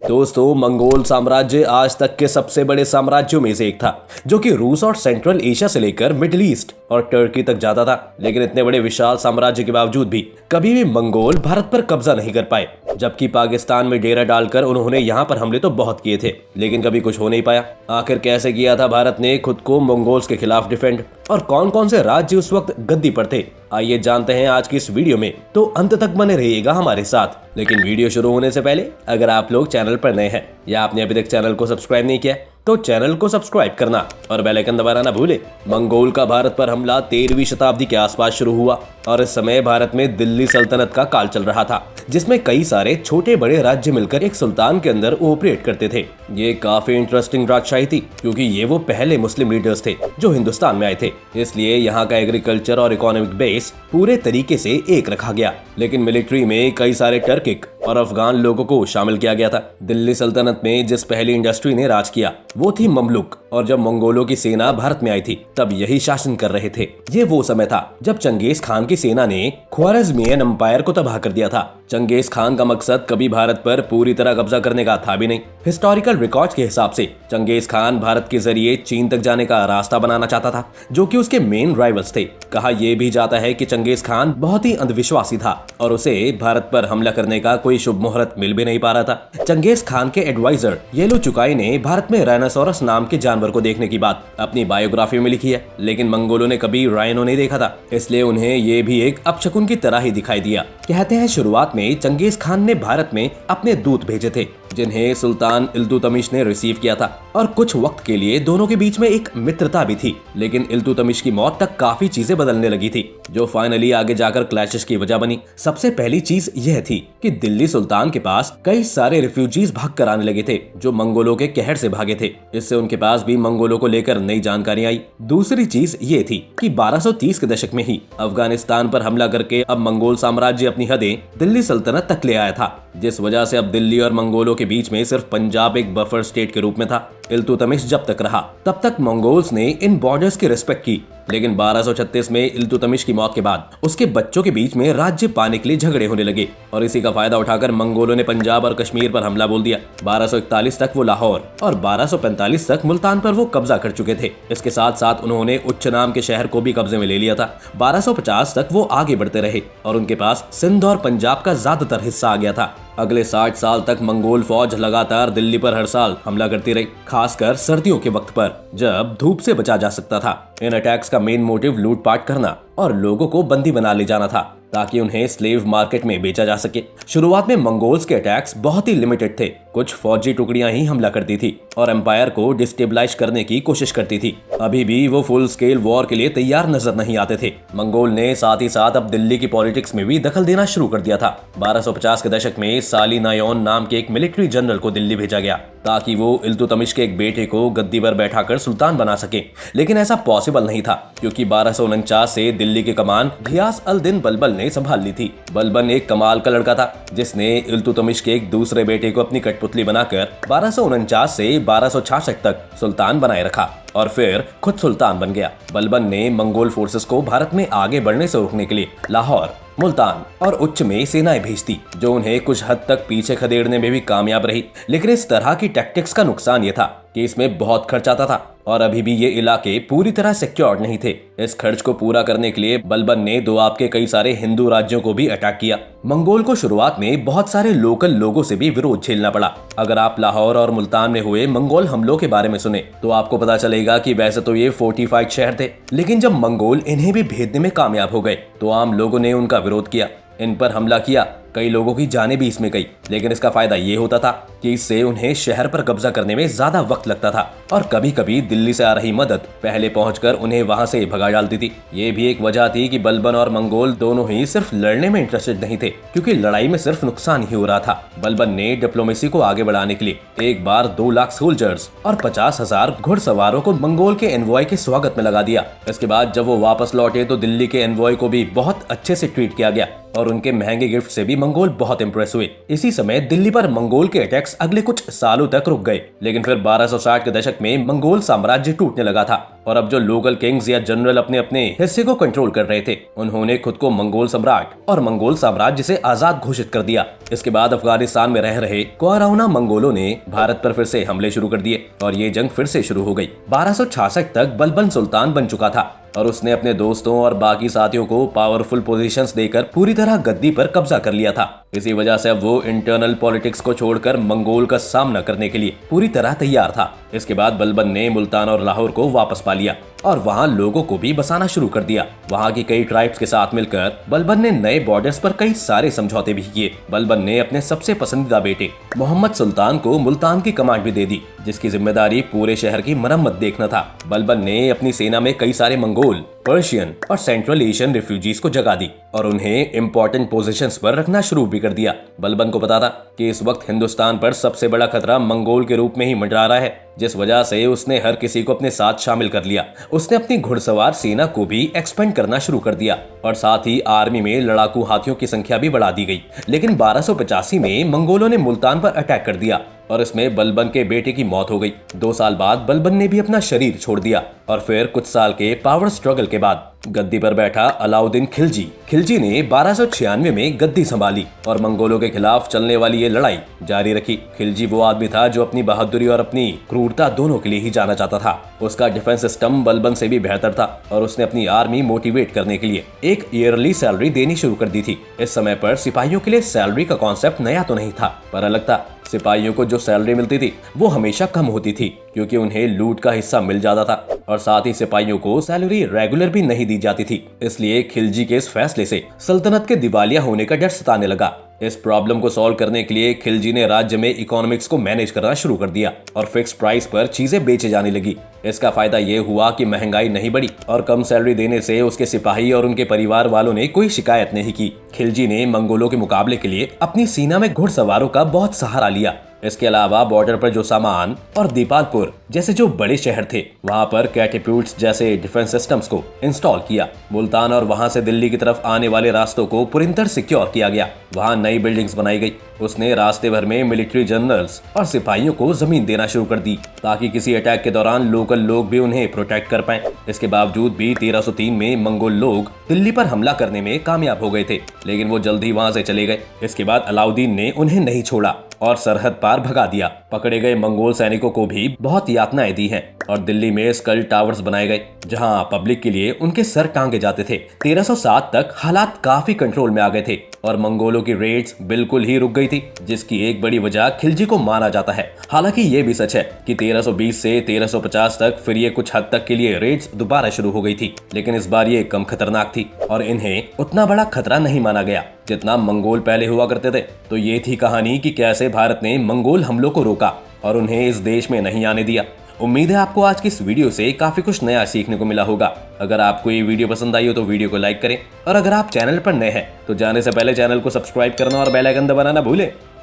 दोस्तों, मंगोल साम्राज्य आज तक के सबसे बड़े साम्राज्यों में से एक था, जो कि रूस और सेंट्रल एशिया से लेकर मिडिल ईस्ट और टर्की तक जाता था। लेकिन इतने बड़े विशाल साम्राज्य के बावजूद भी कभी भी मंगोल भारत पर कब्जा नहीं कर पाए। जबकि पाकिस्तान में डेरा डालकर उन्होंने यहाँ पर हमले तो बहुत किए थे, लेकिन कभी कुछ हो नहीं पाया। आखिर कैसे किया था भारत ने खुद को मंगोल्स के खिलाफ डिफेंड, और कौन कौन से राज्य उस वक्त गद्दी पर थे, आइए जानते हैं आज की इस वीडियो में। तो अंत तक बने रहिएगा हमारे साथ। लेकिन वीडियो शुरू होने से पहले अगर आप लोग चैनल पर नए हैं या आपने अभी तक चैनल को सब्सक्राइब नहीं किया तो चैनल को सब्सक्राइब करना और बेल आइकन दबाना ना भूले। मंगोल का भारत पर हमला 13वीं शताब्दी के आसपास शुरू हुआ और इस समय भारत में दिल्ली सल्तनत का काल चल रहा था, जिसमें कई सारे छोटे बड़े राज्य मिलकर एक सुल्तान के अंदर ऑपरेट करते थे। ये काफी इंटरेस्टिंग राजशाही थी, क्योंकि ये वो पहले मुस्लिम लीडर्स थे जो हिंदुस्तान में आए थे। इसलिए यहाँ का एग्रीकल्चर और इकोनॉमिक बेस पूरे तरीके से एक रखा गया। लेकिन मिलिट्री में कई सारे टर्किक और अफगान लोगों को शामिल किया गया था। दिल्ली सल्तनत में जिस पहली इंडस्ट्री ने राज किया वो थी ममलुक, और जब मंगोलों की सेना भारत में आई थी तब यही शासन कर रहे थे। ये वो समय था जब चंगेज खान की सेना ने ख्वारिज़मियन एम्पायर को तबाह कर दिया था। चंगेज खान का मकसद कभी भारत पर पूरी तरह कब्जा करने का था भी नहीं। हिस्टोरिकल रिकॉर्ड्स के हिसाब से चंगेज खान भारत के जरिए चीन तक जाने का रास्ता बनाना चाहता था, जो कि उसके मेन राइवल्स थे। कहा यह भी जाता है कि चंगेज खान बहुत ही अंधविश्वासी था और उसे भारत पर हमला करने का कोई शुभ मुहूर्त मिल भी नहीं पा रहा था। चंगेज खान के एडवाइजर येलो चुकाई ने भारत में राइनोसोरस नाम के जानवर को देखने की बात अपनी बायोग्राफी में लिखी है, लेकिन मंगोलों ने कभी राइनो नहीं देखा था, इसलिए उन्हें ये भी एक अपशकुन की तरह ही दिखाई दिया। कहते हैं शुरुआत में चंगेज खान ने भारत में अपने दूत भेजे थे, जिन्हें सुल्तान इल्तुतमिश ने रिसीव किया था, और कुछ वक्त के लिए दोनों के बीच में एक मित्रता भी थी। लेकिन इल्तुतमिश की मौत तक काफी चीजें बदलने लगी थी, जो फाइनली आगे जाकर क्लैशेस की वजह बनी। सबसे पहली चीज यह थी कि दिल्ली सुल्तान के पास कई सारे रिफ्यूजीज भाग कर आने लगे थे, जो मंगोलों के कहर से भागे थे। इससे उनके पास भी मंगोलों को लेकर नई जानकारी आई। दूसरी चीज ये थी कि 1230 के दशक में ही अफगानिस्तान पर हमला करके अब मंगोल साम्राज्य अपनी हदें दिल्ली सल्तनत तक ले आया था, जिस वजह से अब दिल्ली और मंगोलों के बीच में सिर्फ पंजाब एक बफर स्टेट के रूप में था। इल्तुतमिश जब तक रहा तब तक मंगोल्स ने इन बॉर्डर्स की रिस्पेक्ट की, लेकिन 1236 में इल्तुतमिश की मौत के बाद उसके बच्चों के बीच में राज्य पाने के लिए झगड़े होने लगे, और इसी का फायदा उठाकर मंगोलों ने पंजाब और कश्मीर पर हमला बोल दिया। 1241 तक वो लाहौर और 1245 तक मुल्तान पर वो कब्जा कर चुके थे। इसके साथ साथ उन्होंने उच्च नाम के शहर को भी कब्जे में ले लिया था। 1250 तक वो आगे बढ़ते रहे और उनके पास सिंध और पंजाब का ज्यादातर हिस्सा आ गया था। अगले 60 साल तक मंगोल फौज लगातार दिल्ली पर हर साल हमला करती रही, खासकर सर्दियों के वक्त पर जब धूप से बचा जा सकता था। इन अटैक्स का मेन मोटिव लूटपाट करना और लोगों को बंदी बना ले जाना था, ताकि उन्हें स्लेव मार्केट में बेचा जा सके। शुरुआत में मंगोल्स के अटैक्स बहुत ही लिमिटेड थे। कुछ फौजी टुकड़ियां ही हमला करती थी और एम्पायर को डिस्टेबलाइज करने की कोशिश करती थी। अभी भी वो फुल स्केल वॉर के लिए तैयार नजर नहीं आते थे। मंगोल ने साथ ही साथ अब दिल्ली की पॉलिटिक्स में भी दखल देना शुरू कर दिया था। 1250 के दशक में साली नायोन नाम के एक मिलिट्री जनरल को दिल्ली भेजा गया, ताकि वो इल्तुतमिश के एक बेटे को गद्दी पर बैठाकर सुल्तान बना सके। लेकिन ऐसा पॉसिबल नहीं था, क्योंकि 1249 से दिल्ली की कमान घियास अल दिन बलबन ने संभाल ली थी। बलबन एक कमाल का लड़का था, जिसने इल्तुतमिश के एक दूसरे बेटे को अपनी कठपुतली बनाकर 1249 से 1266 तक सुल्तान बनाए रखा और फिर खुद सुल्तान बन गया। बलबन ने मंगोल फोर्सेस को भारत में आगे बढ़ने से रोकने के लिए लाहौर, मुल्तान और उच्च में सेनाएं भेजती, जो उन्हें कुछ हद तक पीछे खदेड़ने में भी कामयाब रही। लेकिन इस तरह की टैक्टिक्स का नुकसान ये था कि इसमें बहुत खर्च आता था और अभी भी ये इलाके पूरी तरह सिक्योर्ड नहीं थे। इस खर्च को पूरा करने के लिए बलबन ने दोआब के कई सारे हिंदू राज्यों को भी अटैक किया। मंगोल को शुरुआत में बहुत सारे लोकल लोगों से भी विरोध झेलना पड़ा। अगर आप लाहौर और मुल्तान में हुए मंगोल हमलों के बारे में सुने तो आपको पता चलेगा कि वैसे तो ये फोर्टिफाइड शहर थे, लेकिन जब मंगोल इन्हें भी भेदने में कामयाब हो गए तो आम लोगों ने उनका विरोध किया, इन पर हमला किया। कई लोगों की जानें भी इसमें गई, लेकिन इसका फायदा ये होता था कि इससे उन्हें शहर पर कब्जा करने में ज्यादा वक्त लगता था, और कभी कभी दिल्ली से आ रही मदद पहले पहुंचकर उन्हें वहां से भगा डालती थी। ये भी एक वजह थी कि बलबन और मंगोल दोनों ही सिर्फ लड़ने में इंटरेस्टेड नहीं थे, क्योंकि लड़ाई में सिर्फ नुकसान ही हो रहा था। बलबन ने डिप्लोमेसी को आगे बढ़ाने के लिए एक बार 2 लाख सोल्जर्स और 50,000 घुड़सवारों को मंगोल के एनवॉय के स्वागत में लगा दिया। इसके बाद जब वो वापस लौटे तो दिल्ली के एनवॉय को भी बहुत अच्छे से ट्रीट किया गया और उनके महंगे गिफ्ट से भी मंगोल बहुत इंप्रेस हुए। इसी समय दिल्ली पर मंगोल के अटैक्स अगले कुछ सालों तक रुक गए, लेकिन फिर 1260 के दशक में मंगोल साम्राज्य टूटने लगा था और अब जो लोकल किंग्स या जनरल अपने अपने हिस्से को कंट्रोल कर रहे थे, उन्होंने खुद को मंगोल सम्राट और मंगोल साम्राज्य से आजाद घोषित कर दिया। इसके बाद अफगानिस्तान में रह रहे क्वाराउना मंगोलों ने भारत पर फिर से हमले शुरू कर दिए और ये जंग फिर से शुरू हो गई। 1266 तक बलबन सुल्तान बन चुका था और उसने अपने दोस्तों और बाकी साथियों को पावरफुल पोजीशंस देकर पूरी तरह गद्दी पर कब्जा कर लिया था। इसी वजह से अब वो इंटरनल पॉलिटिक्स को छोड़कर मंगोल का सामना करने के लिए पूरी तरह तैयार था। इसके बाद बलबन ने मुल्तान और लाहौर को वापस पा लिया और वहाँ लोगों को भी बसाना शुरू कर दिया। वहाँ की कई ट्राइब्स के साथ मिलकर बलबन ने नए बॉर्डर्स पर कई सारे समझौते भी किए। बलबन ने अपने सबसे पसंदीदा बेटे मोहम्मद सुल्तान को मुल्तान की कमांड भी दे दी, जिसकी जिम्मेदारी पूरे शहर की मरम्मत देखना था। बलबन ने अपनी सेना में कई सारे मंगोल, पर्शियन और सेंट्रल एशियन रिफ्यूजीज को जगा दी और उन्हें इम्पोर्टेंट पोजीशंस पर रखना शुरू भी कर दिया। बलबन को पता था कि इस वक्त हिंदुस्तान पर सबसे बड़ा खतरा मंगोल के रूप में ही मंडरा रहा है, जिस वजह से उसने हर किसी को अपने साथ शामिल कर लिया। उसने अपनी घुड़सवार सेना को भी एक्सपेंड करना शुरू कर दिया और साथ ही आर्मी में लड़ाकू हाथियों की संख्या भी बढ़ा दी गई। लेकिन 1285 में मंगोलों ने मुल्तान पर अटैक कर दिया और इसमें बलबन के बेटे की मौत हो गई। 2 साल बाद बलबन ने भी अपना शरीर छोड़ दिया और फिर कुछ साल के पावर स्ट्रगल के बाद गद्दी पर बैठा अलाउद्दीन खिलजी ने 1296 में गद्दी संभाली और मंगोलों के खिलाफ चलने वाली ये लड़ाई जारी रखी। खिलजी वो आदमी था जो अपनी बहादुरी और अपनी क्रूरता दोनों के लिए ही जाना जाता था। उसका डिफेंस सिस्टम बलबन से भी बेहतर था और उसने अपनी आर्मी मोटिवेट करने के लिए एक ईयरली सैलरी देनी शुरू कर दी थी। इस समय पर सिपाहियों के लिए सैलरी का कॉन्सेप्ट नया तो नहीं था, पर अलग था। सिपाहियों को जो सैलरी मिलती थी वो हमेशा कम होती थी क्योंकि उन्हें लूट का हिस्सा मिल जाता था और साथ ही सिपाहियों को सैलरी रेगुलर भी नहीं दी जाती थी। इसलिए खिलजी के इस फैसले से सल्तनत के दिवालिया होने का डर सताने लगा। इस प्रॉब्लम को सॉल्व करने के लिए खिलजी ने राज्य में इकोनॉमिक्स को मैनेज करना शुरू कर दिया और फिक्स प्राइस पर चीजें बेचे जाने लगी। इसका फायदा ये हुआ कि महंगाई नहीं बढ़ी और कम सैलरी देने से उसके सिपाही और उनके परिवार वालों ने कोई शिकायत नहीं की। खिलजी ने मंगोलों के मुकाबले के लिए अपनी सेना में घुड़सवारों का बहुत सहारा लिया। इसके अलावा बॉर्डर पर जो सामान और दीपालपुर जैसे जो बड़े शहर थे वहां पर कैटेप्यूल्ट्स जैसे डिफेंस सिस्टम्स को इंस्टॉल किया। मुल्तान और वहां से दिल्ली की तरफ आने वाले रास्तों को पूरी सिक्योर किया गया। वहां नई बिल्डिंग्स बनाई गई। उसने रास्ते भर में मिलिट्री जनरल्स और सिपाहियों को जमीन देना शुरू कर दी ताकि किसी अटैक के दौरान लोकल लोग भी उन्हें प्रोटेक्ट कर पाएं। इसके बावजूद भी 1303 में मंगोल लोग दिल्ली पर हमला करने में कामयाब हो गए थे, लेकिन वो जल्द ही वहां से चले गए। इसके बाद अलाउद्दीन ने उन्हें नहीं छोड़ा और सरहद पार भगा दिया। पकड़े गए मंगोल सैनिकों को भी बहुत यातनाएं दी हैं और दिल्ली में स्कल टावर्स बनाए गए जहां पब्लिक के लिए उनके सर टांगे जाते थे। 1307 तक हालात काफी कंट्रोल में आ गए थे और मंगोलों की रेड्स बिल्कुल ही रुक गई थी, जिसकी एक बड़ी वजह खिलजी को माना जाता है। हालांकि ये भी सच है कि 1320 से 1350 तक फिर ये कुछ हद तक के लिए रेड्स दोबारा शुरू हो गई थी, लेकिन इस बार ये कम खतरनाक थी और इन्हें उतना बड़ा खतरा नहीं माना गया जितना मंगोल पहले हुआ करते थे। तो ये थी कहानी कि कैसे भारत ने मंगोल हमलों को रोका और उन्हें इस देश में नहीं आने दिया। उम्मीद है आपको आज की इस वीडियो से काफी कुछ नया सीखने को मिला होगा। अगर आपको ये वीडियो पसंद आई हो तो वीडियो को लाइक करें और अगर आप चैनल पर नए हैं तो जाने से पहले चैनल को सब्सक्राइब करना और बेल आइकन दबाना ना भूलें।